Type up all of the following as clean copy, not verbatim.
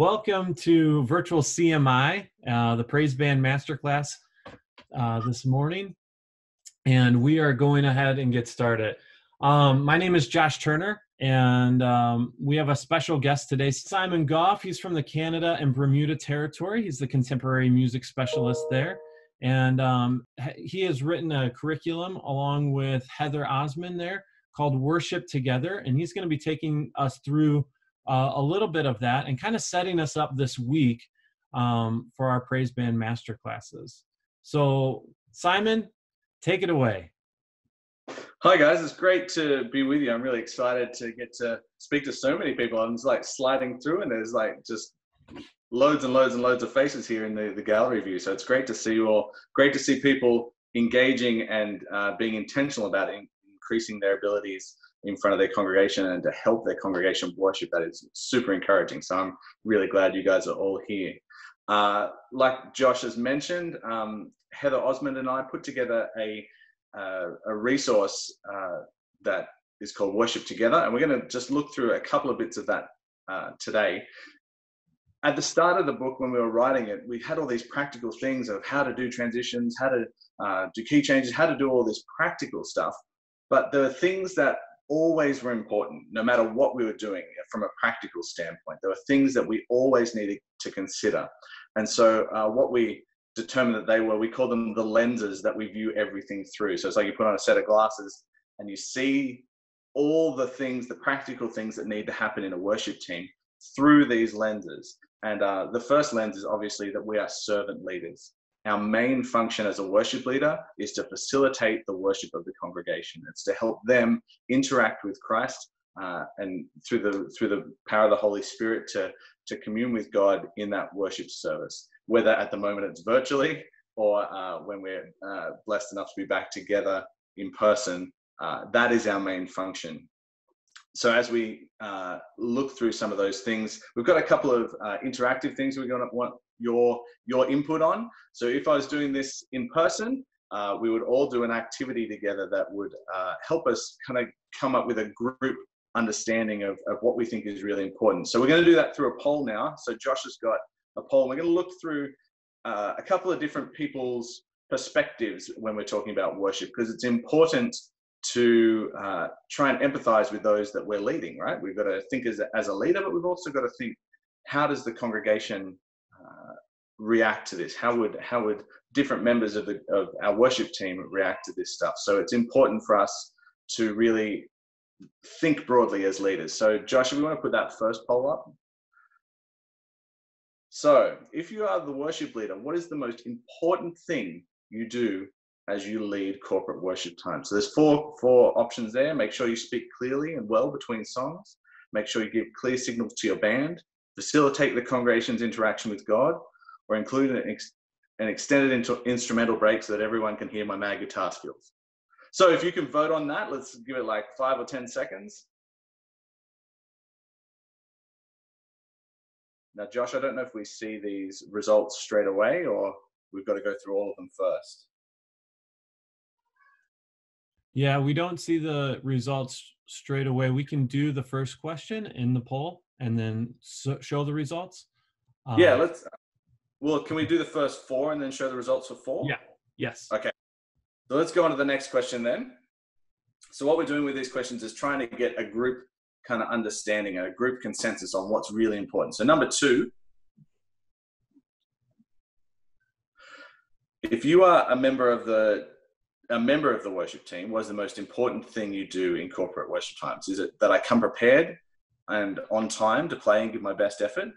Welcome to virtual CMI, the Praise Band Masterclass this morning. And we are going ahead and get started. My name is Josh Turner, and we have a special guest today, Simon Gough. He's from the Canada and Bermuda territory. He's the contemporary music specialist there. And he has written a curriculum along with Heather Osmond there called Worship Together. And he's going to be taking us through a little bit of that and kind of setting us up this week for our Praise Band Masterclasses. So Simon, take it away. Hi guys, it's great to be with you. I'm really excited to get to speak to so many people. I'm just like sliding through and there's like just loads and loads and loads of faces here in the gallery view. So it's great to see you all. Great to see people engaging and being intentional about increasing their abilities in front of their congregation and to help their congregation worship. That is super encouraging. So I'm really glad you guys are all here. Like Josh has mentioned, Heather Osmond and I put together a resource that is called Worship Together, and we're going to just look through a couple of bits of that today. At the start of the book, when we were writing it, we had all these practical things of how to do transitions, how to do key changes, how to do all this practical stuff. But there were things that always were important, no matter what we were doing from a practical standpoint. There were things that we always needed to consider. And so what we determined that they were, we call them the lenses that we view everything through. So it's like you put on a set of glasses and you see all the things, the practical things that need to happen in a worship team through these lenses. And the first lens is obviously that we are servant leaders. Our main function as a worship leader is to facilitate the worship of the congregation. It's to help them interact with Christ and through the power of the Holy Spirit to commune with God in that worship service, whether at the moment it's virtually or when we're blessed enough to be back together in person. That is our main function. So as we look through some of those things, we've got a couple of interactive things we're going to want your input on. So if I was doing this in person, we would all do an activity together that would help us kind of come up with a group understanding of what we think is really important. So we're going to do that through a poll now. So Josh has got a poll. We're going to look through a couple of different people's perspectives when we're talking about worship, because it's important to try and empathize with those that we're leading, right? We've got to think as a leader, but we've also got to think, how does the congregation react to this? How would different members of our worship team react to this stuff? So it's important for us to really think broadly as leaders. So Josh, if we want to put that first poll up. So if you are the worship leader, what is the most important thing you do as you lead corporate worship time? So there's four options there. Make sure you speak clearly and well between songs. Make sure you give clear signals to your band. Facilitate the congregation's interaction with God, or include an extended instrumental break so that everyone can hear my mad guitar skills. So if you can vote on that, let's give it like 5 or 10 seconds. Now, Josh, I don't know if we see these results straight away or we've got to go through all of them first. Yeah, we don't see the results straight away. We can do the first question in the poll and then show the results. Yeah, can we do the first 4 and then show the results for 4? Yeah, yes. Okay, so let's go on to the next question then. So what we're doing with these questions is trying to get a group kind of understanding, a group consensus on what's really important. So number 2, if you are a member of the worship team, what is the most important thing you do in corporate worship times? Is it that I come prepared and on time to play and give my best effort?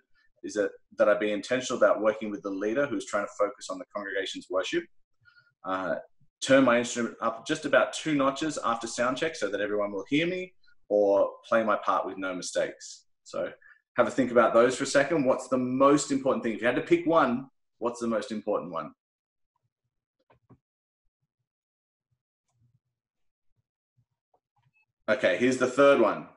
Is it that I be intentional about working with the leader who's trying to focus on the congregation's worship? Turn my instrument up just about 2 notches after sound check so that everyone will hear me, or play my part with no mistakes? So have a think about those for a second. What's the most important thing? If you had to pick one, what's the most important one? Okay, here's the third one.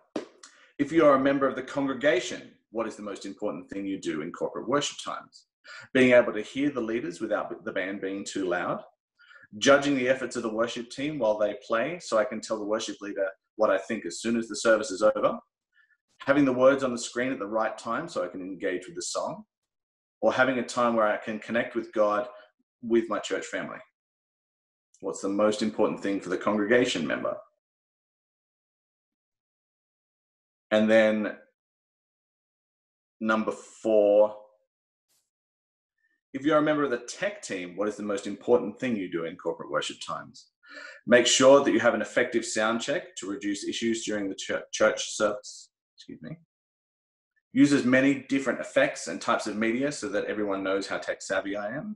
If you are a member of the congregation, what is the most important thing you do in corporate worship times? Being able to hear the leaders without the band being too loud. Judging the efforts of the worship team while they play so I can tell the worship leader what I think as soon as the service is over. having the words on the screen at the right time so I can engage with the song, or having a time where I can connect with God with my church family? What's the most important thing for the congregation member? And then number 4, if you're a member of the tech team, what is the most important thing you do in corporate worship times? Make sure that you have an effective sound check to reduce issues during the church service. Excuse me. Use as many different effects and types of media so that everyone knows how tech savvy I am.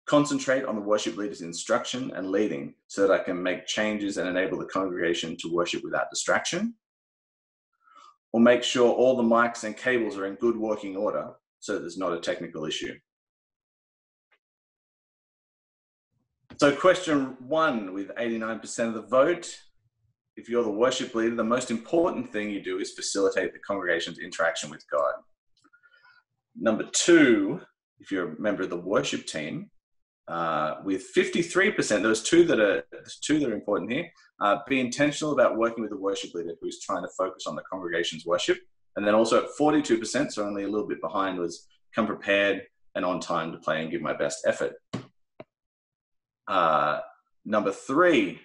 Concentrate on the worship leader's instruction and leading so that I can make changes and enable the congregation to worship without distraction. Or make sure all the mics and cables are in good working order so that there's not a technical issue. So question 1 with 89% of the vote. If you're the worship leader, the most important thing you do is facilitate the congregation's interaction with God. Number 2, if you're a member of the worship team, with 53%, there's two that are important here. Be intentional about working with the worship leader who's trying to focus on the congregation's worship. And then also at 42%, so only a little bit behind, was come prepared and on time to play and give my best effort. Number 3,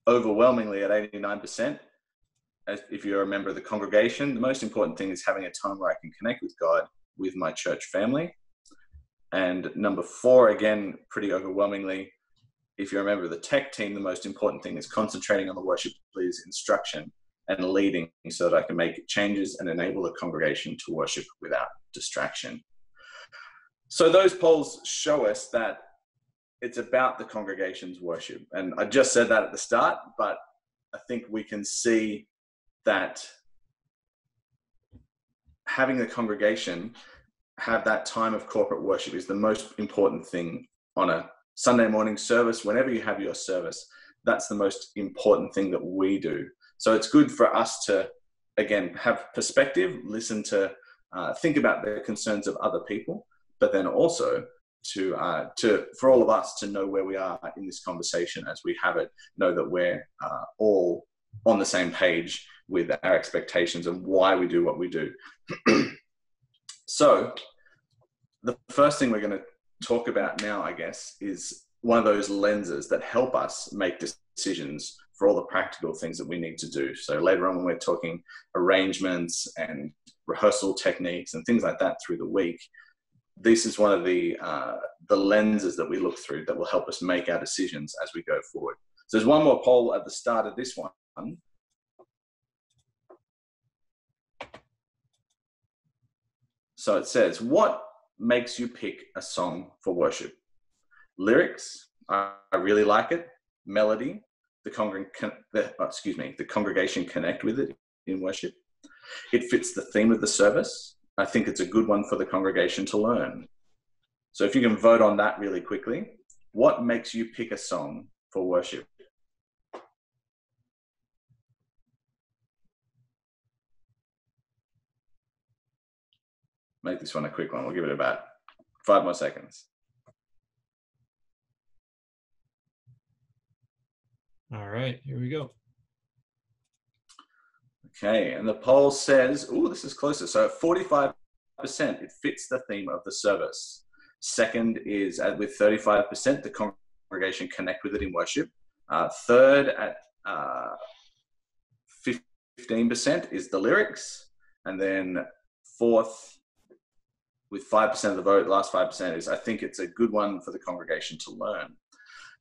overwhelmingly at 89%, if you're a member of the congregation, the most important thing is having a time where I can connect with God with my church family. And number 4, again, pretty overwhelmingly, if you're a member of the tech team, the most important thing is concentrating on the worship leader's instruction and leading so that I can make changes and enable the congregation to worship without distraction. So those polls show us that it's about the congregation's worship. And I just said that at the start, but I think we can see that having the congregation have that time of corporate worship is the most important thing on a Sunday morning service. Whenever you have your service, that's the most important thing that we do. So it's good for us to, again, have perspective, listen to, think about the concerns of other people, but then also for all of us to know where we are in this conversation as we have it, know that we're all on the same page with our expectations and why we do what we do. So the first thing we're going to talk about now, I guess, is one of those lenses that help us make decisions for all the practical things that we need to do. So later on, when we're talking arrangements and rehearsal techniques and things like that through the week, this is one of the lenses that we look through that will help us make our decisions as we go forward. So there's one more poll at the start of this one. So it says, what makes you pick a song for worship? Lyrics, I really like it. Melody, the congregation connect with it in worship. It fits the theme of the service. I think it's a good one for the congregation to learn. So if you can vote on that really quickly, what makes you pick a song for worship? Make this one a quick one. We'll give it about 5 more seconds. All right, here we go. Okay, and the poll says, oh, this is closer. So 45%, it fits the theme of the service. Second is with 35%, the congregation connect with it in worship. Third at 15% is the lyrics. And then fourth, with 5% of the vote, the last 5% is, I think it's a good one for the congregation to learn.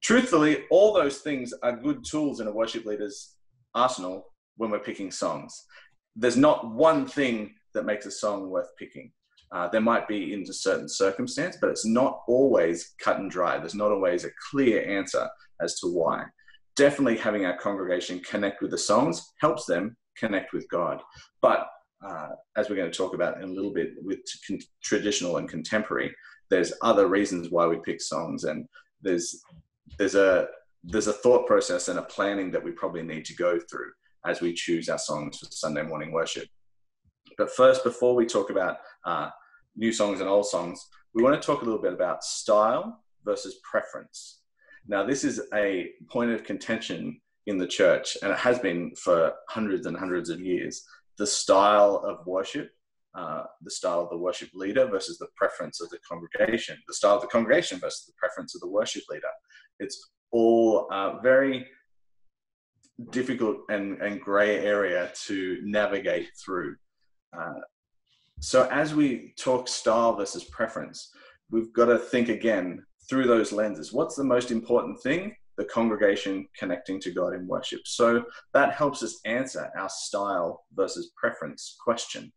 Truthfully, all those things are good tools in a worship leader's arsenal when we're picking songs. There's not one thing that makes a song worth picking. There might be in a certain circumstance, but it's not always cut and dry. There's not always a clear answer as to why. Definitely having our congregation connect with the songs helps them connect with God. But as we're going to talk about in a little bit with traditional and contemporary, there's other reasons why we pick songs, and there's a thought process and a planning that we probably need to go through as we choose our songs for Sunday morning worship. But first, before we talk about new songs and old songs, we want to talk a little bit about style versus preference. Now, this is a point of contention in the church, and it has been for hundreds and hundreds of years, the style of worship, the style of the worship leader versus the preference of the congregation, the style of the congregation versus the preference of the worship leader. It's all very difficult and gray area to navigate through. So as we talk style versus preference, we've got to think again through those lenses. What's the most important thing? The congregation connecting to God in worship. So that helps us answer our style versus preference question.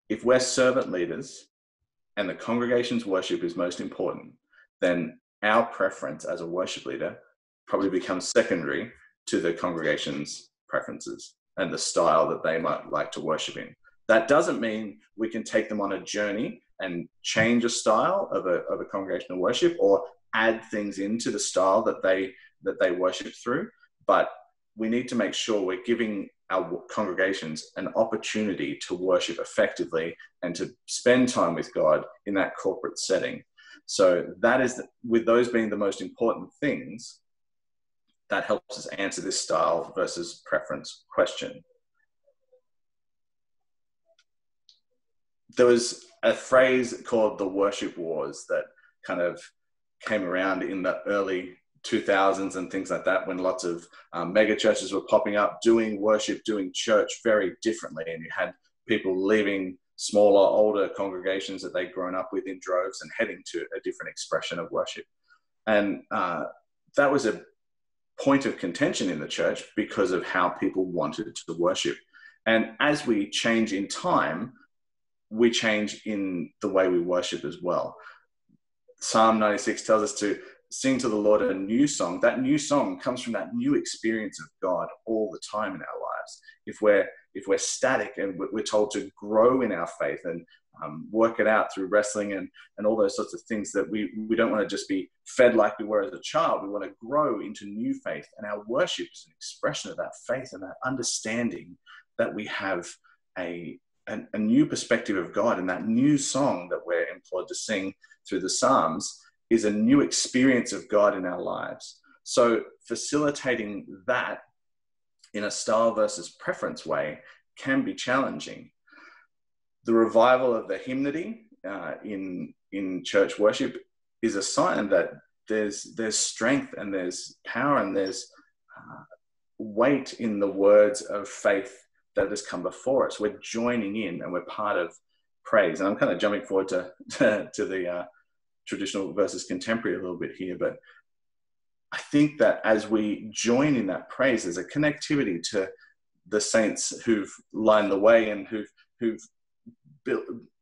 If we're servant leaders and the congregation's worship is most important, then our preference as a worship leader probably becomes secondary to the congregation's preferences and the style that they might like to worship in. That doesn't mean we can take them on a journey and change a style of a congregational worship or add things into the style that they worship through. But we need to make sure we're giving our congregations an opportunity to worship effectively and to spend time with God in that corporate setting. So that is, with those being the most important things, that helps us answer this style versus preference question. There was a phrase called the worship wars that kind of came around in the early 2000s and things like that, when lots of mega churches were popping up, doing worship, doing church very differently. And you had people leaving smaller, older congregations that they'd grown up with in droves and heading to a different expression of worship. And that was a point of contention in the church because of how people wanted to worship. And as we change in time, we change in the way we worship as well. Psalm 96 tells us to sing to the Lord a new song. That new song comes from that new experience of God all the time in our lives. If we're static and we're told to grow in our faith and work it out through wrestling and all those sorts of things, that we don't want to just be fed like we were as a child. We want to grow into new faith, and our worship is an expression of that faith and that understanding that we have a new perspective of God. And that new song that we're implored to sing through the Psalms is a new experience of God in our lives. So facilitating that in a style versus preference way can be challenging. The revival of the hymnody in church worship is a sign that there's strength and there's power and there's weight in the words of faith that has come before us. We're joining in and we're part of praise. And I'm kind of jumping forward to the traditional versus contemporary a little bit here, but I think that as we join in that praise, there's a connectivity to the saints who've lined the way and who've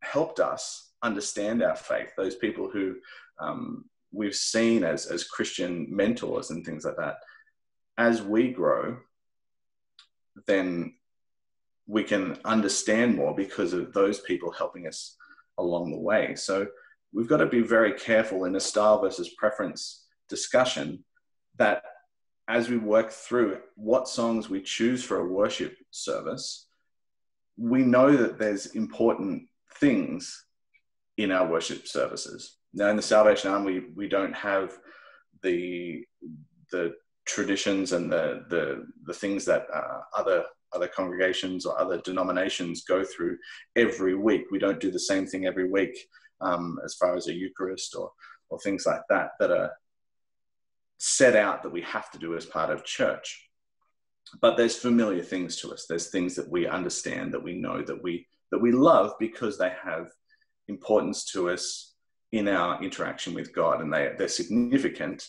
helped us understand our faith, those people who we've seen as Christian mentors and things like that. As we grow, then we can understand more because of those people helping us along the way. So we've got to be very careful in a style versus preference discussion that as we work through what songs we choose for a worship service, we know that there's important things in our worship services. Now, in the Salvation Army, we don't have the traditions and the things that other congregations or other denominations go through every week. We don't do the same thing every week as far as a Eucharist or things like that are set out that we have to do as part of church. But there's familiar things to us. There's things that we understand, that we know, that we love because they have importance to us in our interaction with God, and they're significant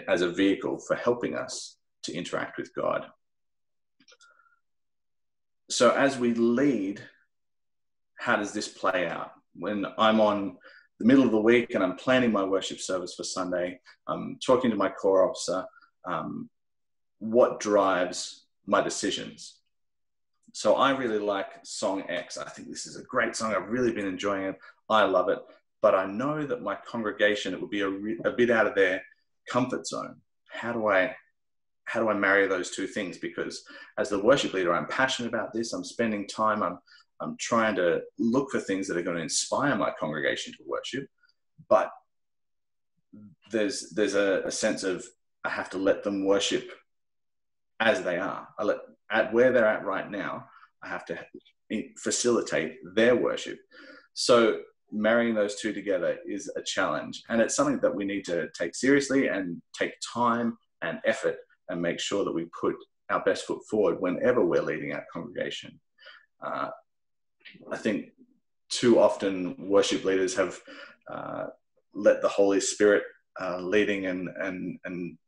as a vehicle for helping us to interact with God. So as we lead, how does this play out? When I'm on the middle of the week and I'm planning my worship service for Sunday, I'm talking to my core officer, what drives my decisions? So I really like song X. I think this is a great song. I've really been enjoying it. I love it. But I know that my congregation, it would be a bit out of their comfort zone. How do I marry those two things? Because as the worship leader, I'm passionate about this. I'm spending time. I'm trying to look for things that are going to inspire my congregation to worship. But there's a sense of I have to let them worship as they are. At where they're at right now, I have to facilitate their worship. So marrying those two together is a challenge, and it's something that we need to take seriously and take time and effort and make sure that we put our best foot forward whenever we're leading our congregation. I think too often worship leaders have let the Holy Spirit leading and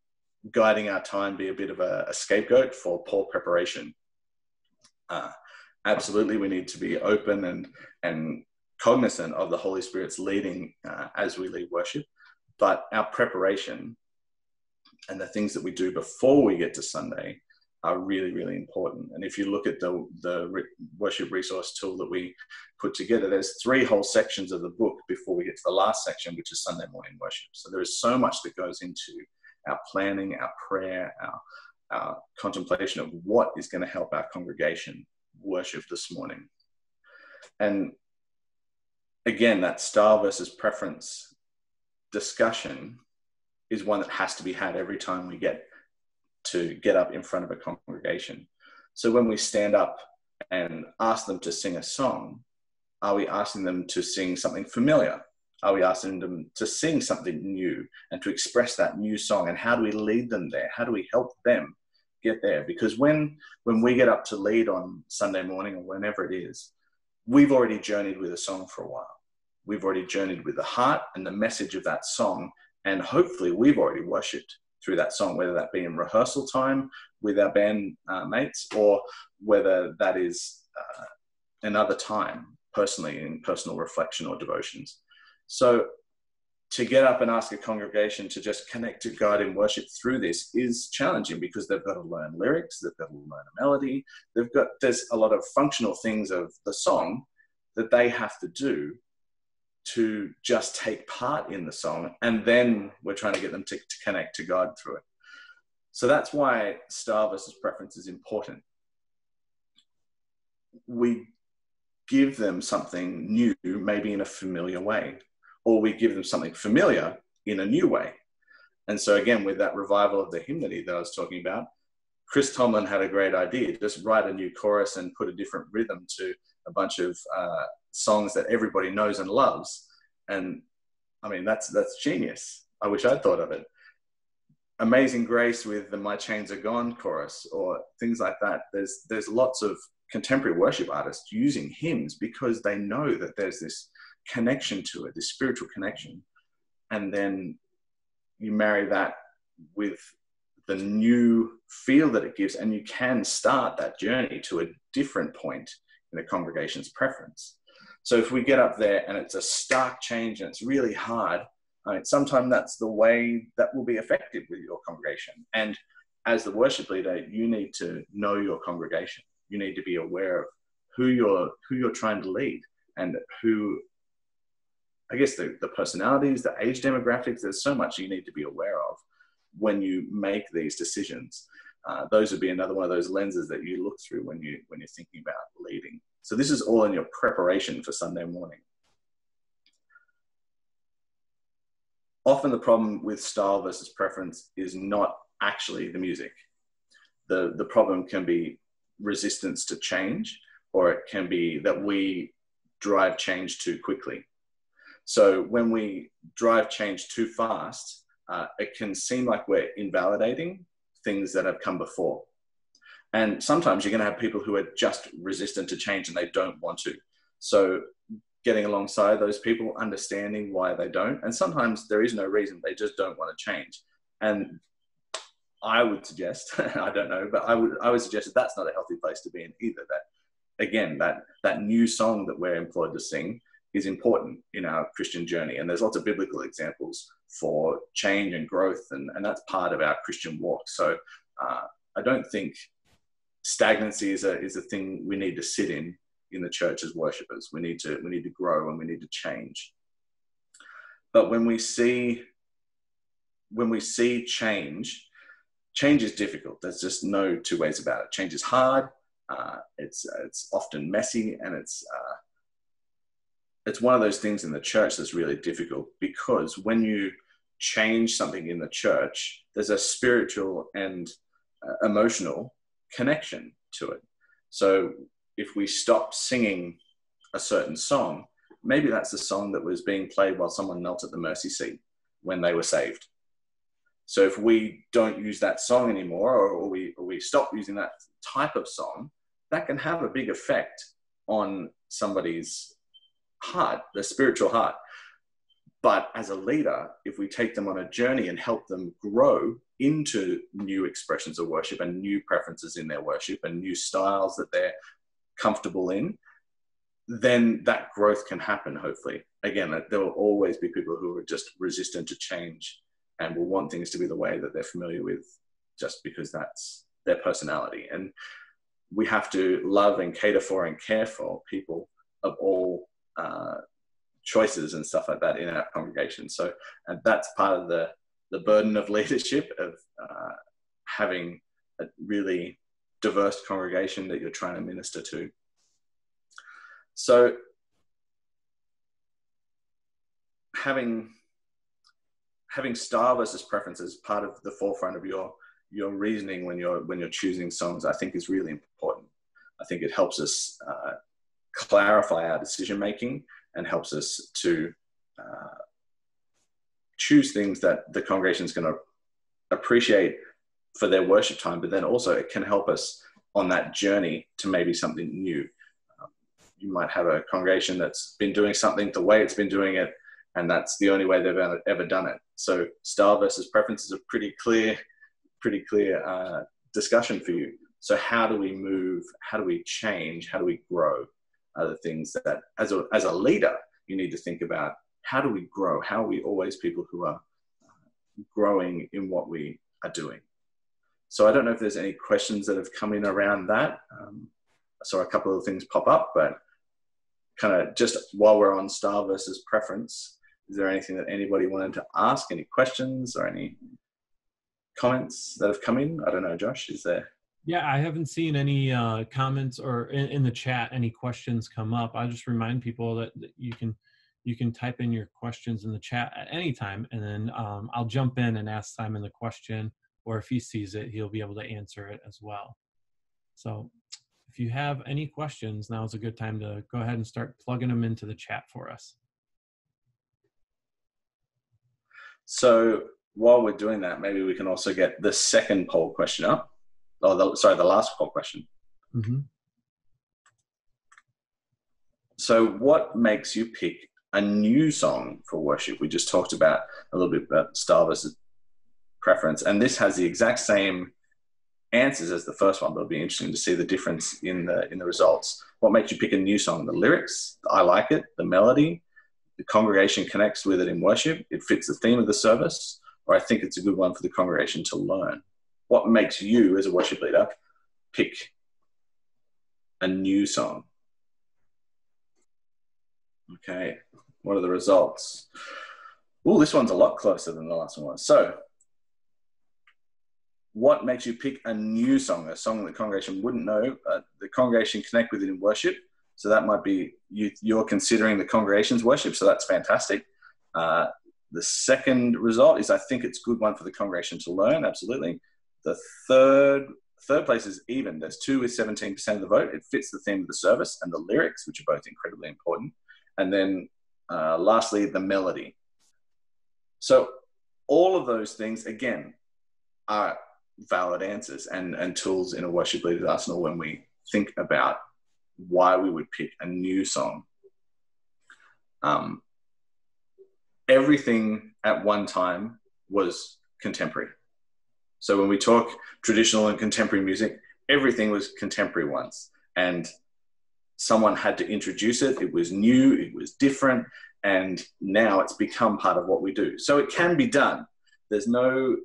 guiding our time be a bit of a scapegoat for poor preparation. Absolutely, we need to be open and cognizant of the Holy Spirit's leading as we lead worship, but our preparation and the things that we do before we get to Sunday are really, really important. And if you look at the worship resource tool that we put together, there's 3 whole sections of the book before we get to the last section, which is Sunday morning worship. So there is so much that goes into our planning, our prayer, our contemplation of what is going to help our congregation worship this morning. And again, that style versus preference discussion is one that has to be had every time we get up in front of a congregation. So when we stand up and ask them to sing a song, are we asking them to sing something familiar? Are we asking them to sing something new and to express that new song? And how do we lead them there? How do we help them get there? Because when we get up to lead on Sunday morning or whenever it is, we've already journeyed with a song for a while. We've already journeyed with the heart and the message of that song. And hopefully we've already worshipped through that song, whether that be in rehearsal time with our band mates, or whether that is another time personally in personal reflection or devotions. So to get up and ask a congregation to just connect to God in worship through this is challenging, because they've got to learn lyrics, they've got to learn a melody, there's a lot of functional things of the song that they have to do to just take part in the song, and then we're trying to get them to connect to God through it. So that's why style versus preference is important. We give them something new, maybe in a familiar way, or we give them something familiar in a new way. And so again, with that revival of the hymnody that I was talking about, Chris Tomlin had a great idea: just write a new chorus and put a different rhythm to a bunch of songs that everybody knows and loves. And I mean, that's genius. I wish I'd thought of it. Amazing Grace with the My Chains Are Gone chorus, or things like that. There's lots of contemporary worship artists using hymns because they know that there's this connection to it, this spiritual connection. And then you marry that with the new feel that it gives, and you can start that journey to a different point in a congregation's preference. So if we get up there and it's a stark change and it's really hard, sometimes that's the way that will be effective with your congregation. And as the worship leader, you need to know your congregation. You need to be aware of who you're trying to lead, and who, I guess, the personalities, the age demographics. There's so much you need to be aware of when you make these decisions. Those would be another one of those lenses that you look through when you're thinking about leading. So this is all in your preparation for Sunday morning. Often the problem with style versus preference is not actually the music. The problem can be resistance to change, or it can be that we drive change too quickly. So when we drive change too fast, it can seem like we're invalidating things that have come before. And sometimes you're going to have people who are just resistant to change and they don't want to. So getting alongside those people, understanding why they don't. And sometimes there is no reason, they just don't want to change. And I would suggest, I don't know, but I would suggest that that's not a healthy place to be in either. That, again, that new song that we're employed to sing is important in our Christian journey. And there's lots of biblical examples for change and growth, and that's part of our Christian walk. So I don't think stagnancy is a thing we need to sit in the church as worshipers. We need to grow, and we need to change. But when we see change is difficult. There's just no two ways about it. Change is hard. It's often messy, and it's one of those things in the church that's really difficult, because when you change something in the church, there's a spiritual and emotional connection to it. So if we stop singing a certain song, maybe that's the song that was being played while someone knelt at the mercy seat when they were saved. So if we don't use that song anymore, or we stop using that type of song, that can have a big effect on somebody's heart, their spiritual heart. But as a leader, if we take them on a journey and help them grow into new expressions of worship and new preferences in their worship and new styles that they're comfortable in, then that growth can happen, hopefully. Again, there will always be people who are just resistant to change and will want things to be the way that they're familiar with just because that's their personality. And we have to love and cater for and care for people of all choices and stuff like that in our congregation. So, and that's part of the burden of leadership, of having a really diverse congregation that you're trying to minister to. So having style versus preference as part of the forefront of your reasoning when you're choosing songs, I think is really important. I think it helps us clarify our decision making and helps us to choose things that the congregation is going to appreciate for their worship time, but then also it can help us on that journey to maybe something new. You might have a congregation that's been doing something the way it's been doing it, and that's the only way they've ever done it. So style versus preference is a pretty clear discussion for you. So how do we move? How do we change? How do we grow? Are the things that as a leader, you need to think about. How do we grow? How are we always people who are growing in what we are doing? So I don't know if there's any questions that have come in around that. I saw a couple of things pop up, but kind of just while we're on style versus preference, is there anything that anybody wanted to ask? Any questions or any comments that have come in? I don't know, Josh, is there? Yeah, I haven't seen any comments or in the chat, any questions come up. I'll just remind people that you can type in your questions in the chat at any time, and then I'll jump in and ask Simon the question, or if he sees it, he'll be able to answer it as well. So if you have any questions, now is a good time to go ahead and start plugging them into the chat for us. So while we're doing that, maybe we can also get the second poll question up. Oh, the last poll question. Mm-hmm. So what makes you pick a new song for worship? We just talked about a little bit about style versus preference, and this has the exact same answers as the first one, but it'll be interesting to see the difference in the results. What makes you pick a new song? The lyrics, I like it, the melody, the congregation connects with it in worship, it fits the theme of the service, or I think it's a good one for the congregation to learn. What makes you as a worship leader pick a new song? Okay, what are the results? Oh, this one's a lot closer than the last one was. So what makes you pick a new song, a song that the congregation wouldn't know, the congregation connect with it in worship? So that might be you're considering the congregation's worship, so that's fantastic. The second result is I think it's a good one for the congregation to learn, absolutely. The third place is even. There's 2 with 17% of the vote. It fits the theme of the service and the lyrics, which are both incredibly important. And then lastly, the melody. So all of those things, again, are valid answers and tools in a worship leader's arsenal when we think about why we would pick a new song. Everything at one time was contemporary. So when we talk traditional and contemporary music, everything was contemporary once. And someone had to introduce it. It was new, it was different, and now it's become part of what we do. So it can be done. There's no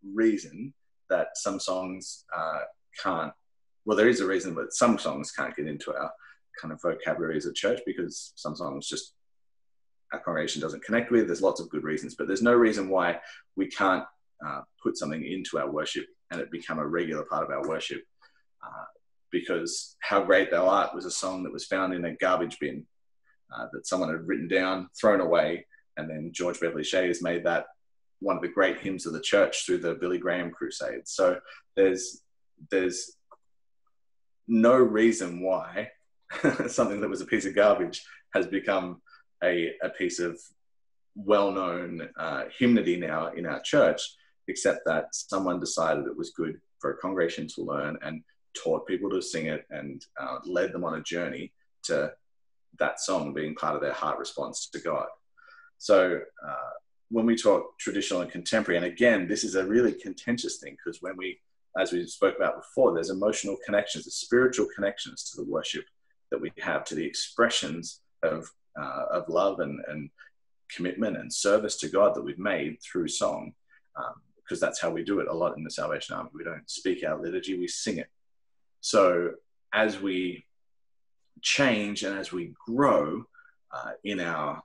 reason that some songs can't, well, there is a reason, but some songs can't get into our kind of vocabulary as a church because some songs just our congregation doesn't connect with. There's lots of good reasons, but there's no reason why we can't put something into our worship and it become a regular part of our worship. Because How Great Thou Art was a song that was found in a garbage bin that someone had written down, thrown away, and then George Beverly Shea has made that one of the great hymns of the church through the Billy Graham crusade. So there's no reason why something that was a piece of garbage has become a piece of well-known hymnody now in our church, except that someone decided it was good for a congregation to learn and taught people to sing it and led them on a journey to that song being part of their heart response to God. So when we talk traditional and contemporary, and again, this is a really contentious thing, because when as we spoke about before, there's emotional connections, the spiritual connections to the worship that we have, to the expressions of love and commitment and service to God that we've made through song, because that's how we do it a lot in the Salvation Army. We don't speak our liturgy, we sing it. So as we change and as we grow in our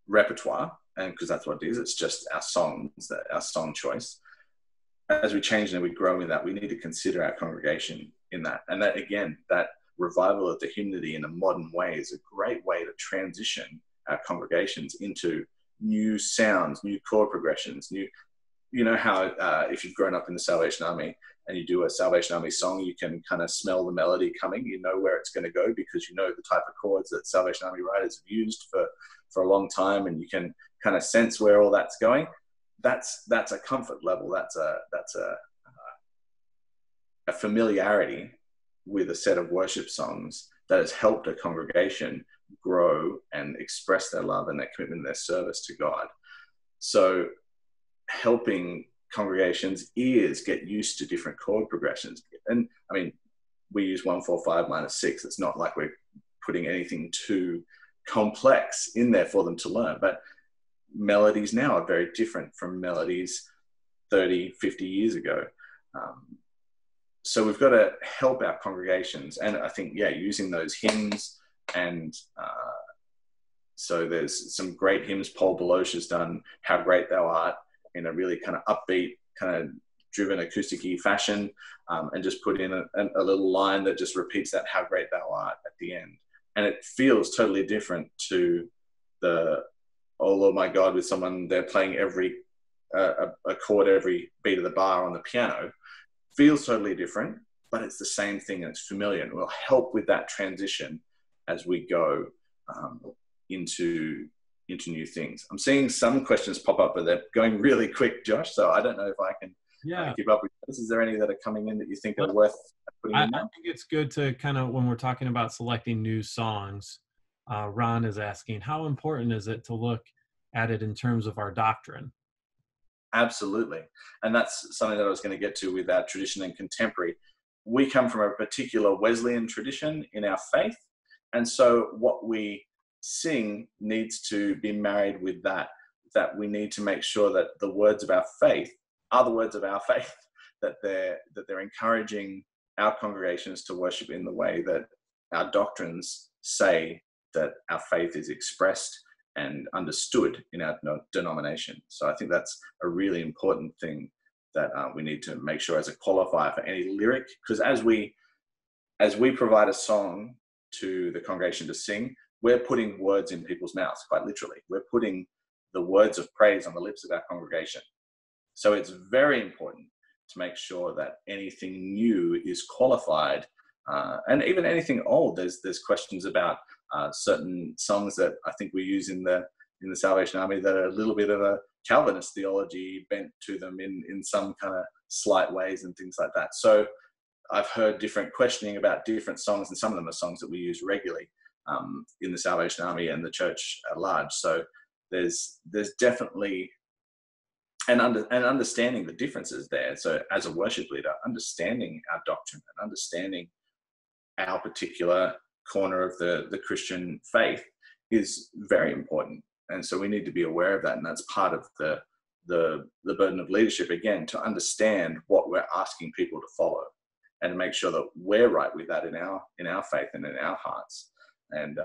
repertoire, and because that's what it is, it's just our songs, our song choice. As we change and we grow in that, we need to consider our congregation in that. And that, again, that revival of the hymnody in a modern way is a great way to transition our congregations into new sounds, new chord progressions, you know how if you've grown up in the Salvation Army and you do a Salvation Army song, you can kind of smell the melody coming, you know where it's going to go, because you know the type of chords that Salvation Army writers have used for a long time, and you can kind of sense where all that's going. That's a comfort level. That's a familiarity with a set of worship songs that has helped a congregation grow and express their love and their commitment and their service to God. So helping congregations' ears get used to different chord progressions. And I mean, we use 1, 4, 5 minus 6. It's not like we're putting anything too complex in there for them to learn, but melodies now are very different from melodies 30, 50 years ago. So we've got to help our congregations. And I think, using those hymns, and so there's some great hymns. Paul Beloche has done How Great Thou Art in a really kind of upbeat, kind of driven acoustic-y fashion, and just put in a little line that just repeats that How Great Thou Art at the end. And it feels totally different to the Oh Lord My God, with someone, they're playing every a chord, every beat of the bar on the piano. Feels totally different, but it's the same thing, and it's familiar, and will help with that transition as we go into new things. I'm seeing some questions pop up, but they're going really quick, Josh, so I don't know if I can keep up with this. Is there any that are coming in that you think are worth putting in now? I think it's good to kind of, when we're talking about selecting new songs, Ron is asking, how important is it to look at it in terms of our doctrine? Absolutely. And that's something that I was going to get to with our tradition and contemporary. We come from a particular Wesleyan tradition in our faith. And so what we sing needs to be married with that we need to make sure that the words of our faith are the words of our faith, that they're encouraging our congregations to worship in the way that our doctrines say that our faith is expressed and understood in our denomination. So I think that's a really important thing that we need to make sure as a qualifier for any lyric, because as we provide a song to the congregation to sing, we're putting words in people's mouths, quite literally. We're putting the words of praise on the lips of our congregation. So it's very important to make sure that anything new is qualified, and even anything old. There's questions about certain songs that I think we use in the Salvation Army that are a little bit of a Calvinist theology bent to them in some kind of slight ways and things like that. So I've heard different questioning about different songs, and some of them are songs that we use regularly in the Salvation Army and the church at large. So there's definitely and understanding the differences there. So as a worship leader, understanding our doctrine and understanding our particular corner of the Christian faith is very important. And so we need to be aware of that. And that's part of the burden of leadership, again, to understand what we're asking people to follow and to make sure that we're right with that in our faith and in our hearts. And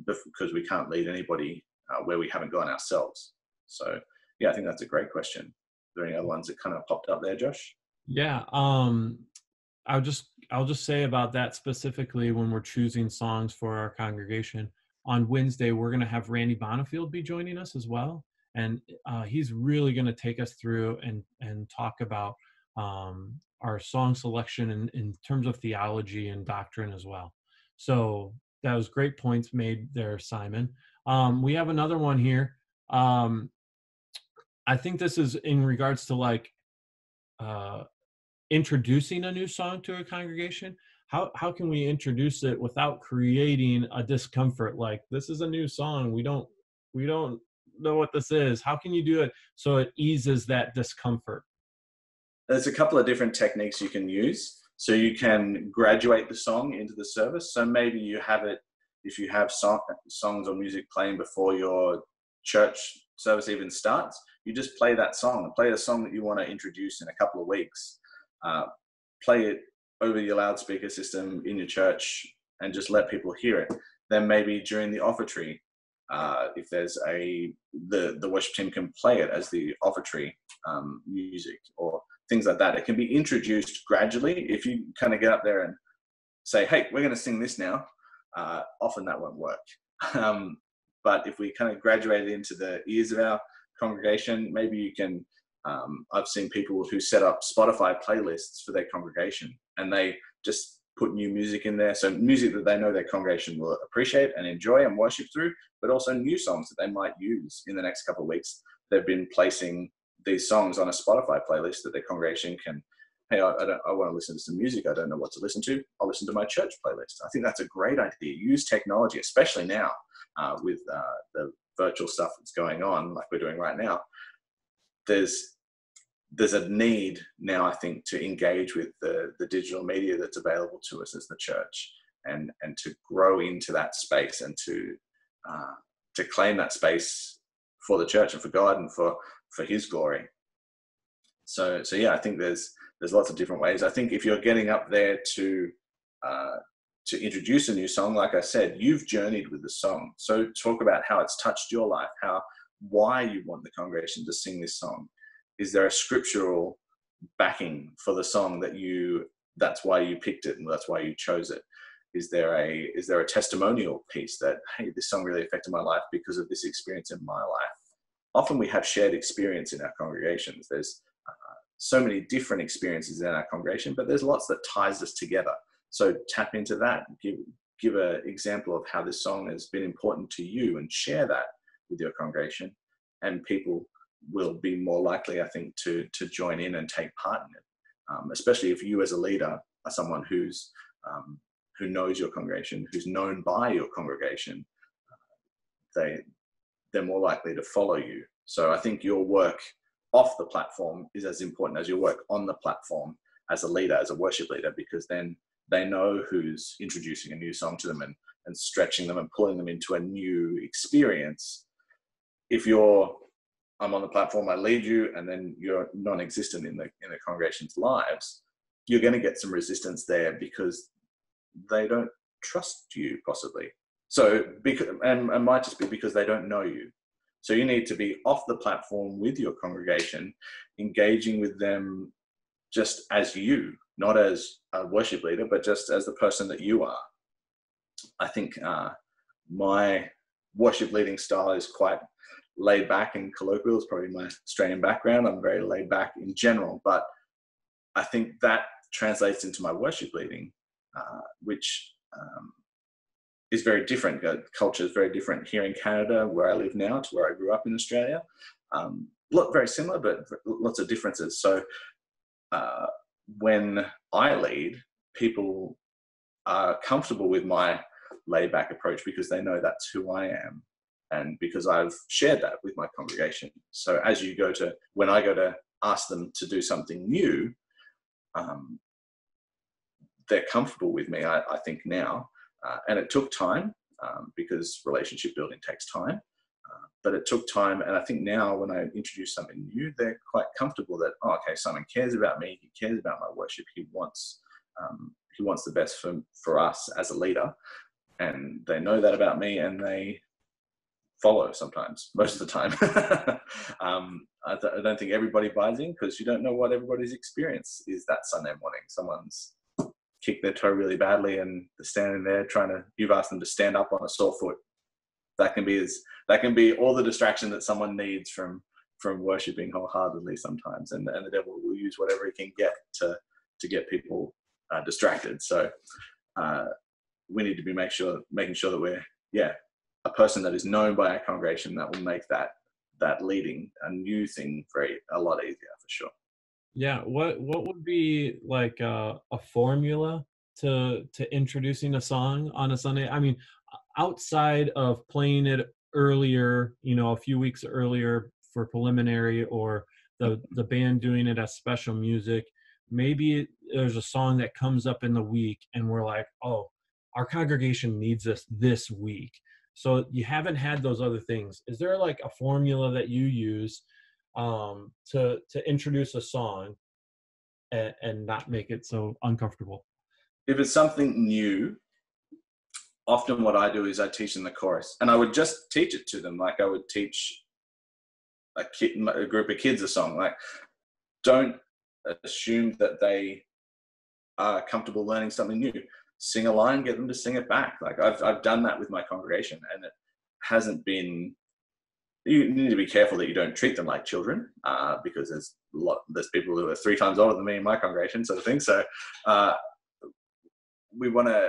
because we can't lead anybody where we haven't gone ourselves. So yeah, I think that's a great question. Are there any other ones that kind of popped up there, Josh? Yeah. I'll just say about that specifically, when we're choosing songs for our congregation on Wednesday, we're going to have Randy Bonifield be joining us as well. and he's really going to take us through and talk about our song selection in terms of theology and doctrine as well. So that was great points made there, Simon. We have another one here. I think this is in regards to like introducing a new song to a congregation. How can we introduce it without creating a discomfort? Like, this is a new song. We don't know what this is. How can you do it so it eases that discomfort? There's a couple of different techniques you can use. So you can graduate the song into the service. So maybe you have it, if you have songs or music playing before your church service even starts, you just play that song. Play a song that you want to introduce in a couple of weeks. Play it over your loudspeaker system in your church and just let people hear it. Then maybe during the offertory, if there's the worship team can play it as the offertory music or things like that. It can be introduced gradually. If you kind of get up there and say, hey, we're going to sing this now, often that won't work. But if we kind of graduate it into the ears of our congregation, maybe you can, I've seen people who set up Spotify playlists for their congregation and they just put new music in there. So music that they know their congregation will appreciate and enjoy and worship through, but also new songs that they might use in the next couple of weeks. They've been placing these songs on a Spotify playlist that their congregation can, hey, I want to listen to some music. I don't know what to listen to. I'll listen to my church playlist. I think that's a great idea. Use technology, especially now with the virtual stuff that's going on, like we're doing right now. There's a need now, I think, to engage with the digital media that's available to us as the church, and to grow into that space and to claim that space for the church and for God and for His glory. So yeah, I think there's lots of different ways. I think if you're getting up there to introduce a new song, like I said, you've journeyed with the song. So talk about how it's touched your life, why you want the congregation to sing this song. Is there a scriptural backing for the song that's why you picked it and that's why you chose it? Is there a testimonial piece that, hey, this song really affected my life because of this experience in my life? Often we have shared experience in our congregations. There's so many different experiences in our congregation, but there's lots that ties us together. So tap into that, give an example of how this song has been important to you and share that with your congregation, and people will be more likely, I think, to join in and take part in it. Especially if you as a leader are someone who knows your congregation, who's known by your congregation, they're more likely to follow you. So I think your work off the platform is as important as your work on the platform as a leader, as a worship leader, because then they know who's introducing a new song to them and stretching them and pulling them into a new experience. If I'm on the platform, I lead you, and then you're non-existent in the congregation's lives, you're going to get some resistance there because they don't trust you, possibly. So, and it might just be because they don't know you. So you need to be off the platform with your congregation, engaging with them just as you, not as a worship leader, but just as the person that you are. I think my worship leading style is quite laid back and colloquial. It's probably my Australian background. I'm very laid back in general, but I think that translates into my worship leading, which is very different. Culture is very different here in Canada, where I live now, to where I grew up in Australia. Very similar, but lots of differences. So when I lead, people are comfortable with my laid back approach because they know that's who I am, and because I've shared that with my congregation. So when I go to ask them to do something new, they're comfortable with me, I think now. And it took time because relationship building takes time. But it took time. And I think now when I introduce something new, they're quite comfortable that, oh, okay, Simon cares about me. He cares about my worship. He wants the best for us as a leader. And they know that about me, and they follow sometimes, most of the time. I don't think everybody buys in, because you don't know what everybody's experience is that Sunday morning. Someone's kicked their toe really badly and they're standing there you've asked them to stand up on a sore foot. that can be all the distraction that someone needs from worshiping wholeheartedly sometimes, and the devil will use whatever he can get to get people distracted. So we need to be making sure that we're a person that is known by our congregation, that will make that leading a new thing a lot easier, for sure. Yeah, what would be like a formula to introducing a song on a Sunday? I mean, outside of playing it earlier, a few weeks earlier for preliminary, or the band doing it as special music, maybe there's a song that comes up in the week and we're like, oh, our congregation needs this week. So you haven't had those other things. Is there like a formula that you use to introduce a song and not make it so uncomfortable? If it's something new, often what I do is I teach them the chorus, and I would just teach it to them like I would teach a group of kids a song. Like, don't assume that they are comfortable learning something new. Sing a line, get them to sing it back. Like I've done that with my congregation, and it hasn't been. You need to be careful that you don't treat them like children, because there's people who are 3 times older than me in my congregation, sort of thing. So we want to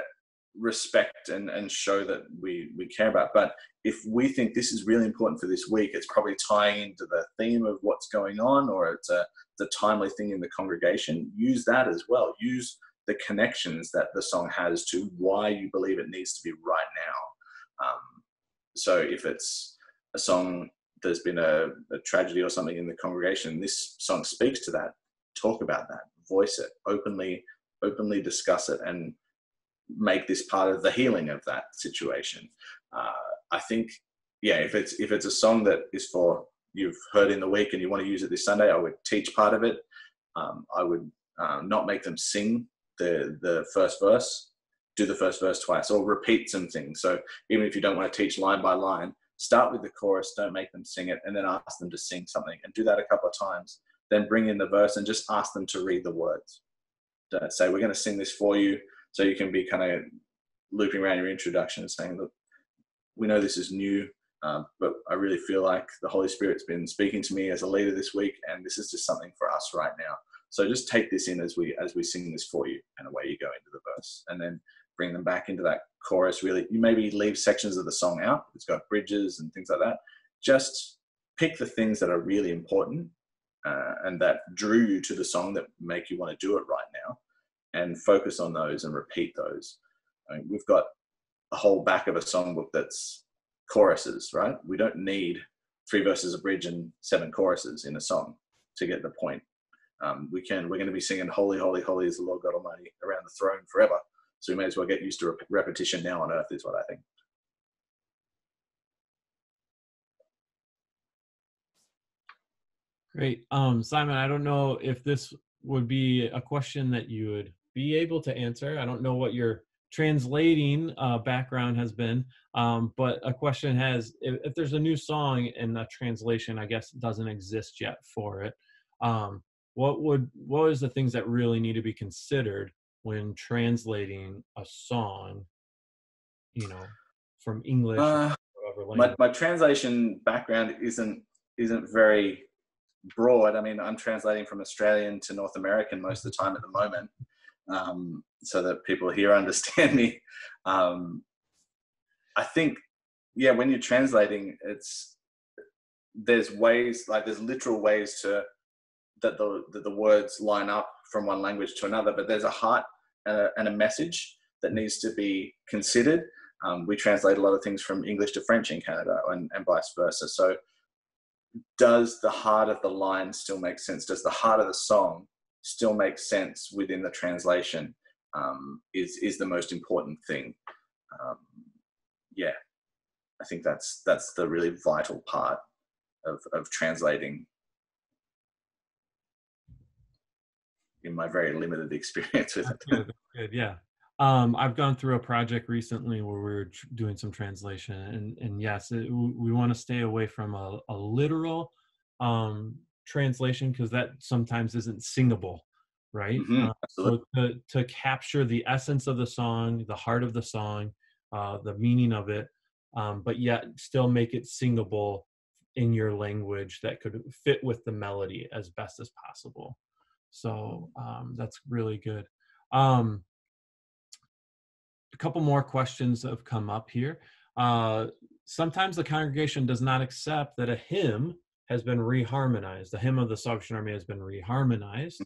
respect and show that we care about. But if we think this is really important for this week, it's probably tying into the theme of what's going on, or it's the timely thing in the congregation. Use that as well. Use the connections that the song has to why you believe it needs to be right now. So if it's a song, there's been a tragedy or something in the congregation, this song speaks to that. Talk about that, voice it, openly discuss it, and make this part of the healing of that situation. I think, if it's a song that is for you've heard in the week and you want to use it this Sunday, I would teach part of it. I would not make them sing the first verse. Do the first verse twice, or repeat some things. So even if you don't want to teach line by line, start with the chorus, don't make them sing it, and then ask them to sing something, and do that a couple of times. Then bring in the verse and just ask them to read the words. Don't say, we're going to sing this for you, so you can be kind of looping around your introduction and saying, look, we know this is new, but I really feel like the Holy Spirit's been speaking to me as a leader this week, and this is just something for us right now. So just take this in as we sing this for you, and away you go into the verse. And then bring them back into that chorus. Really, you maybe leave sections of the song out. It's got bridges and things like that. Just pick the things that are really important and that drew you to the song, that make you want to do it right now, and focus on those and repeat those. I mean, we've got a whole back of a songbook that's choruses, right? We don't need 3 verses, a bridge, and 7 choruses in a song to get the point. We're going to be singing "Holy, Holy, Holy is the Lord God Almighty" around the throne forever. So we may as well get used to repetition now on earth, is what I think. Great. Simon, I don't know if this would be a question that you would be able to answer. I don't know what your translating background has been, but a question has, if there's a new song and a translation, I guess, doesn't exist yet for it, what is the things that really need to be considered when translating a song, from English or whatever language? My translation background isn't very broad. I mean, I'm translating from Australian to North American most of the time at the moment, so that people here understand me. I think, when you're translating, there's literal ways that the words line up from one language to another, but there's a heart and a message that needs to be considered. We translate a lot of things from English to French in Canada, and vice versa. So does the heart of the line still make sense? Does the heart of the song still make sense within the translation? Is the most important thing. I think that's the really vital part of translating, in my very limited experience with it. That's good, yeah. I've gone through a project recently where we were doing some translation, and yes, we want to stay away from a literal translation, because that sometimes isn't singable, right? So to capture the essence of the song, the heart of the song, the meaning of it, but yet still make it singable in your language that could fit with the melody as best as possible. So that's really good. A couple more questions have come up here. Sometimes the congregation does not accept that a hymn has been reharmonized. The hymn of the Salvation Army has been reharmonized,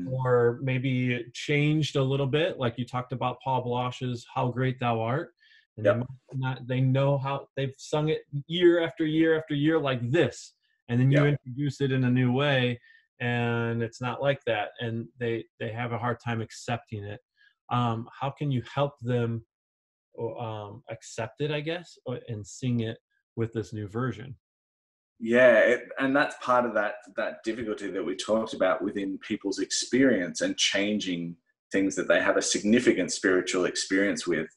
or maybe changed a little bit, like you talked about Paul Blosch's "How Great Thou Art," and they know how they've sung it year after year after year like this, and then you introduce it in a new way, and it's not like that, and they have a hard time accepting it. How can you help them accept it, I guess, and sing it with this new version? Yeah, and that's part of that difficulty that we talked about within people's experience and changing things that they have a significant spiritual experience with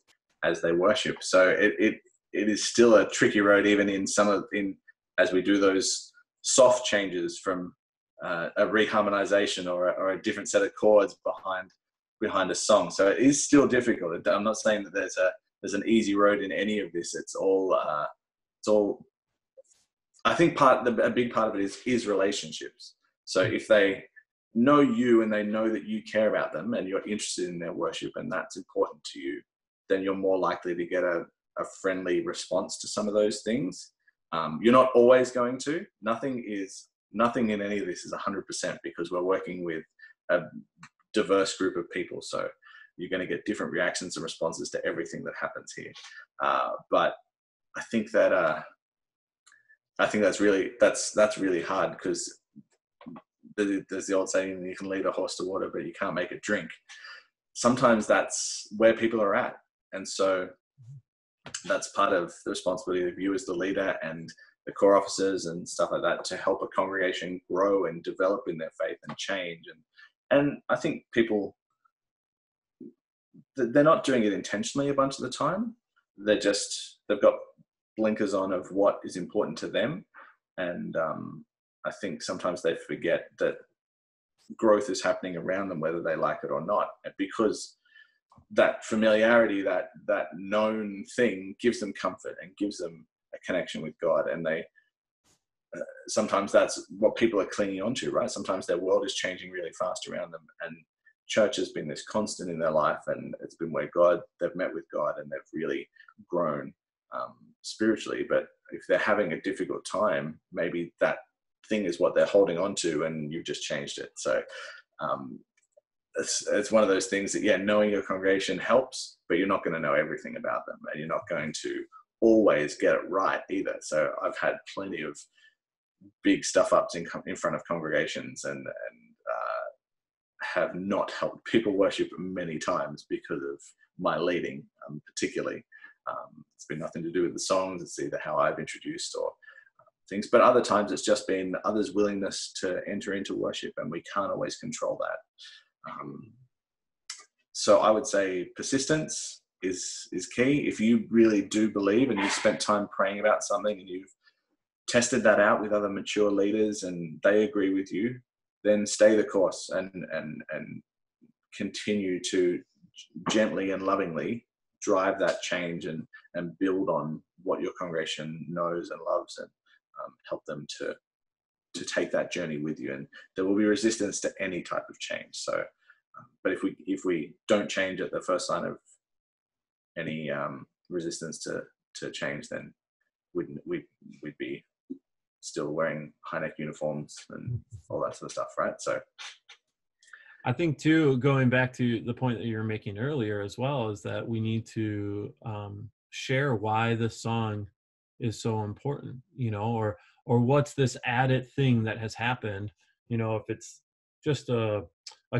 as they worship. So it is still a tricky road, even in as we do those soft changes from a reharmonization or a different set of chords behind a song. So it is still difficult. I'm not saying that there's an easy road in any of this. It's all I think a big part of it is relationships. So if they know you and they know that you care about them and you're interested in their worship and that's important to you, then you're more likely to get a friendly response to some of those things. You're not always going to. Nothing in any of this is 100% because we're working with a diverse group of people. So you're going to get different reactions and responses to everything that happens here. But I think that's really hard because there's the old saying, you can lead a horse to water, but you can't make it drink. Sometimes that's where people are at. And so that's part of the responsibility of you as the leader and the core officers and stuff like that to help a congregation grow and develop in their faith and change. And I think people, they're not doing it intentionally a bunch of the time. They've got blinkers on of what is important to them. And I think sometimes they forget that growth is happening around them, whether they like it or not, because that familiarity, that known thing gives them comfort and gives them a connection with God. And they sometimes that's what people are clinging onto, right? Sometimes their world is changing really fast around them, and church has been this constant in their life, and it's been where they've met with God and they've really grown spiritually. But if they're having a difficult time, maybe that thing is what they're holding on to and you've just changed it. So it's one of those things that, knowing your congregation helps, but you're not going to know everything about them and you're not going to always get it right either. So I've had plenty of big stuff ups in front of congregations and have not helped people worship many times because of my leading, particularly. It's been nothing to do with the songs. It's either how I've introduced or things, but other times it's just been others' willingness to enter into worship, and we can't always control that. So I would say persistence is key. If you really do believe and you've spent time praying about something and you've tested that out with other mature leaders and they agree with you, then stay the course and continue to gently and lovingly drive that change and build on what your congregation knows and loves, and help them to take that journey with you. And there will be resistance to any type of change. So, but if we don't change at the first sign of any resistance to change, then we'd be still wearing high neck uniforms and all that sort of stuff, right? So I think too, going back to the point that you were making earlier as well, is that we need to share why the song is so important, or what's this added thing that has happened, if it's just a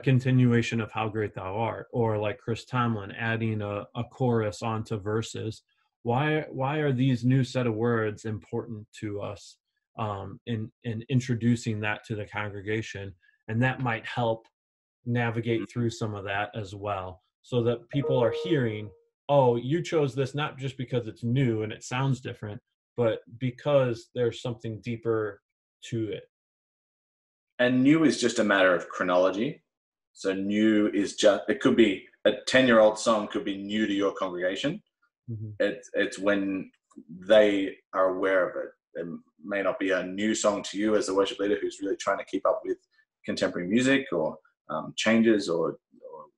continuation of How Great Thou Art, or like Chris Tomlin adding a chorus onto verses. Why are these new set of words important to us in introducing that to the congregation? And that might help navigate through some of that as well, so that people are hearing, oh, you chose this not just because it's new and it sounds different, but because there's something deeper to it. And new is just a matter of chronology. So new is it could be a 10-year-old song could be new to your congregation. Mm-hmm. It's when they are aware of it. It may not be a new song to you as a worship leader who's really trying to keep up with contemporary music or changes or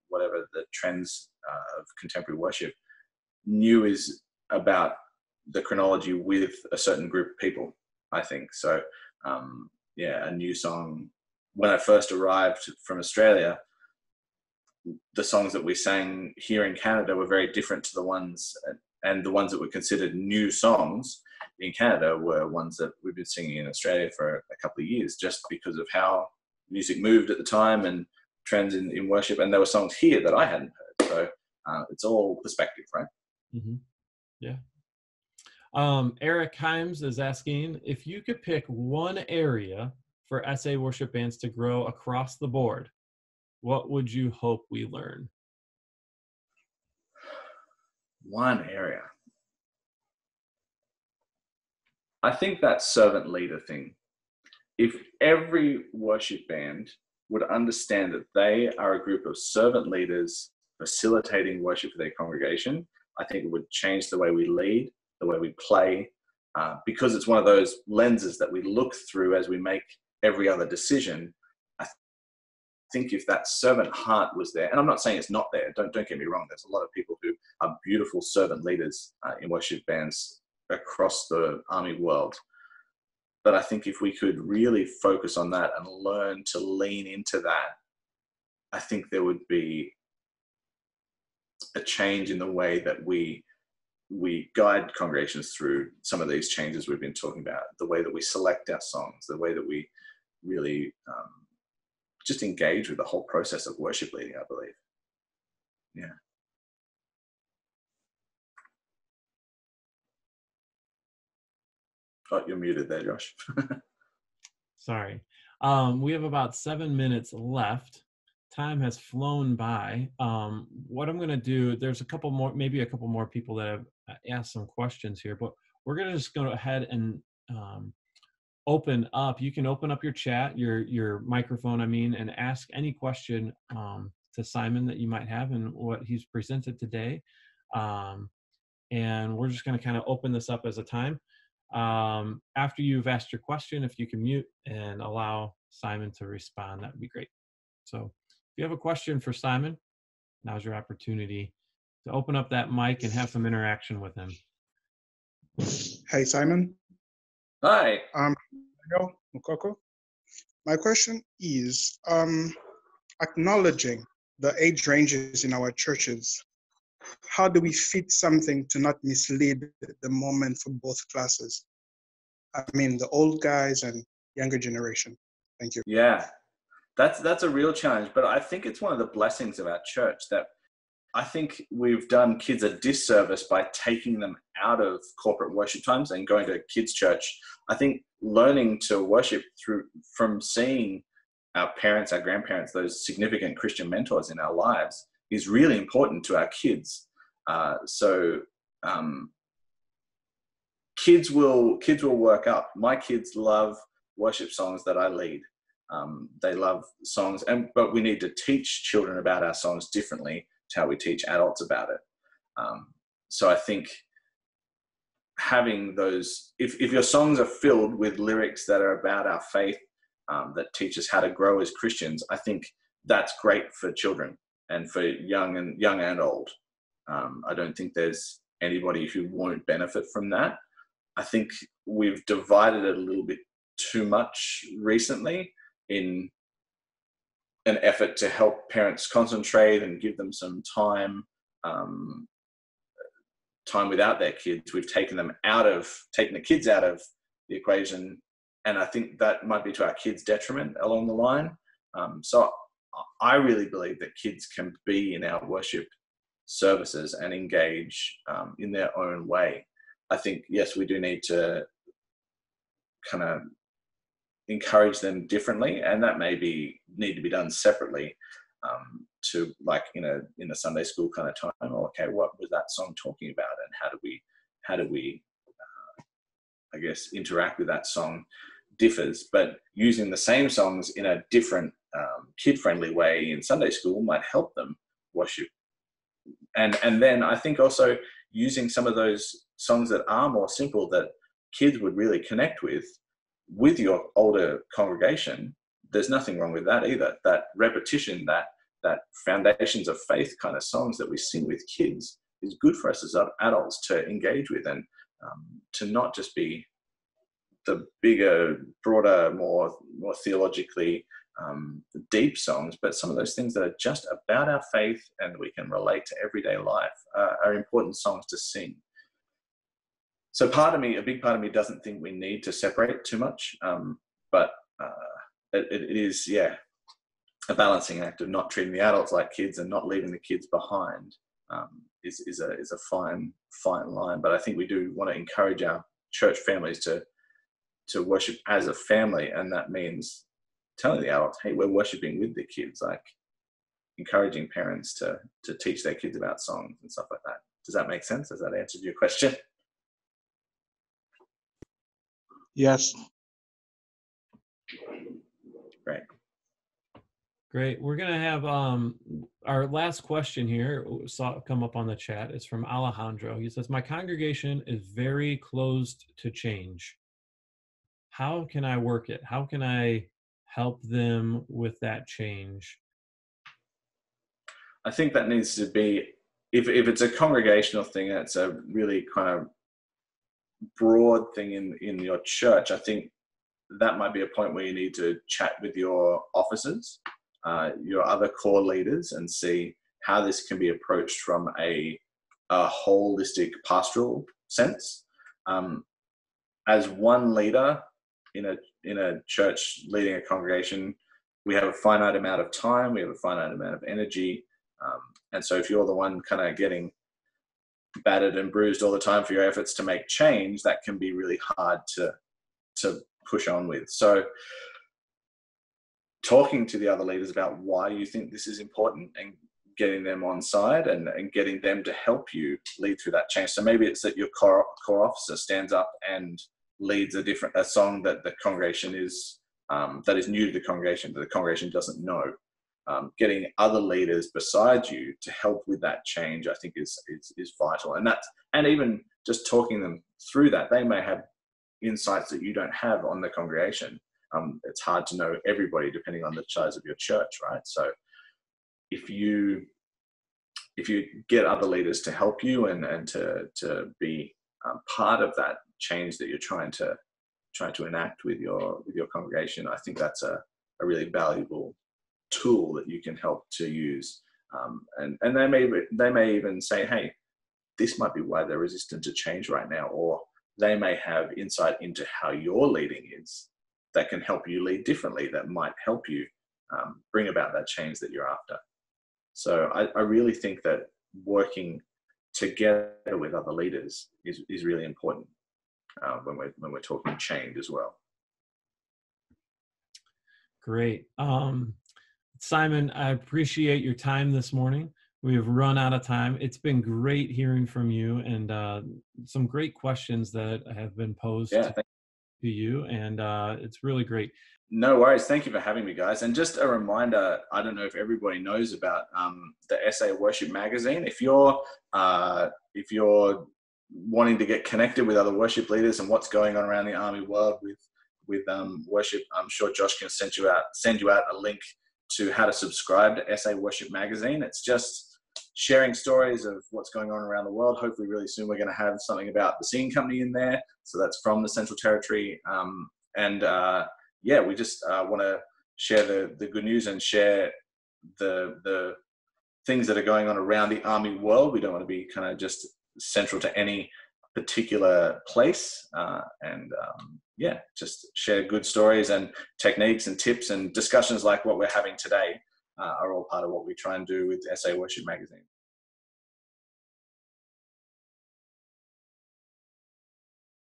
whatever the trends of contemporary worship. New is about the chronology with a certain group of people, I think. So, a new song. When I first arrived from Australia, the songs that we sang here in Canada were very different to the ones, and the ones that were considered new songs in Canada were ones that we've been singing in Australia for a couple of years, just because of how music moved at the time and trends in worship. And there were songs here that I hadn't heard. So it's all perspective, right? Mm-hmm. Yeah. Eric Himes is asking if you could pick one area for SA worship bands to grow across the board, what would you hope we learn? One area. I think that servant leader thing. If every worship band would understand that they are a group of servant leaders facilitating worship for their congregation, I think it would change the way we lead, the way we play, because it's one of those lenses that we look through as we make every other decision. I think if that servant heart was there, and I'm not saying it's not there, don't get me wrong, there's a lot of people who are beautiful servant leaders in worship bands across the Army world. But I think if we could really focus on that and learn to lean into that, I think there would be a change in the way that we guide congregations through some of these changes we've been talking about, the way that we select our songs, the way that we really just engage with the whole process of worship leading, I believe. Yeah. Oh, you're muted there, Josh. Sorry. We have about 7 minutes left. Time has flown by. What I'm going to do, there's maybe a couple more people that have asked some questions here, but we're going to just go ahead and open up. You can open up your chat, your microphone, and ask any question to Simon that you might have and what he's presented today. And we're just going to kind of open this up as a time. After you've asked your question, if you can mute and allow Simon to respond, that would be great. So if you have a question for Simon, now's your opportunity to open up that mic and have some interaction with him. Hey, Simon. Hi. Hello, Mukoko. My question is, acknowledging the age ranges in our churches, how do we fit something to not mislead the moment for both classes? I mean, the old guys and younger generation. Thank you. Yeah, that's a real challenge, but I think it's one of the blessings of our church that I think we've done kids a disservice by taking them out of corporate worship times and going to kids' church. I think learning to worship from seeing our parents, our grandparents, those significant Christian mentors in our lives is really important to our kids. Kids will work up. My kids love worship songs that I lead. They love songs, but we need to teach children about our songs differently to how we teach adults about it. So I think having those, if your songs are filled with lyrics that are about our faith, that teach us how to grow as Christians, I think that's great for children and for young and old. I don't think there's anybody who won't benefit from that. I think we've divided it a little bit too much recently in an effort to help parents concentrate and give them some time without their kids. We've taken the kids out of the equation, and I think that might be to our kids' detriment along the line. So I really believe that kids can be in our worship services and engage in their own way. I think, yes, we do need to kind of encourage them differently, and that need to be done separately to, like, in a Sunday school kind of time. Okay, what was that song talking about, and how do we I guess interact with that song differs, but using the same songs in a different kid-friendly way in Sunday school might help them worship. And then I think also using some of those songs that are more simple that kids would really connect with your older congregation, there's nothing wrong with that either. That repetition, that foundations of faith kind of songs that we sing with kids is good for us as adults to engage with, and to not just be the bigger, broader, more theologically deep songs, but some of those things that are just about our faith and we can relate to everyday life are important songs to sing. So a big part of me doesn't think we need to separate too much, but it is, a balancing act of not treating the adults like kids and not leaving the kids behind is a fine line. But I think we do want to encourage our church families to worship as a family, and that means telling the adults, hey, we're worshiping with the kids, like encouraging parents to teach their kids about songs and stuff like that. Does that make sense? Has that answered your question? Yes. Great. We're going to have our last question here come up on the chat. It's from Alejandro. He says, my congregation is very closed to change. How can I work it? How can I help them with that change? I think that needs to be, if it's a congregational thing, that's a really kind of broad thing in your church. I think that might be a point where you need to chat with your officers, your other core leaders, and see how this can be approached from a holistic pastoral sense. As one leader in a church leading a congregation, we have a finite amount of time, we have a finite amount of energy, and so if you're the one kind of getting battered and bruised all the time for your efforts to make change, that can be really hard to push on with. So talking to the other leaders about why you think this is important and getting them on side and getting them to help you lead through that change. So maybe it's that your core officer stands up and leads a song that the congregation is that is new to the congregation, that the congregation doesn't know. Getting other leaders beside you to help with that change, I think is vital. And even just talking them through that, they may have insights that you don't have on the congregation. It's hard to know everybody depending on the size of your church, right? So if you get other leaders to help you and to be part of that change that you're trying to enact with your congregation, I think that's a really valuable tool that you can help to use. And they may even say, hey, this might be why they're resistant to change right now, or they may have insight into how your leading is that can help you lead differently, that might help you bring about that change that you're after. So I really think that working together with other leaders is really important when we're talking change as well. Great. Simon, I appreciate your time this morning. We have run out of time. It's been great hearing from you, and some great questions that have been posed to you, and it's really great. No worries. Thank you for having me, guys. And just a reminder, I don't know if everybody knows about the SA Worship magazine. If you're wanting to get connected with other worship leaders and what's going on around the Army world with worship, I'm sure Josh can send you out a link to how to subscribe to SA Worship magazine. It's just sharing stories of what's going on around the world. Hopefully really soon we're going to have something about the singing company in there. So that's from the Central Territory. We just want to share the good news and share the things that are going on around the Army world. We don't want to be kind of just central to any particular place, just share good stories and techniques and tips, and discussions like what we're having today are all part of what we try and do with SA Worship magazine.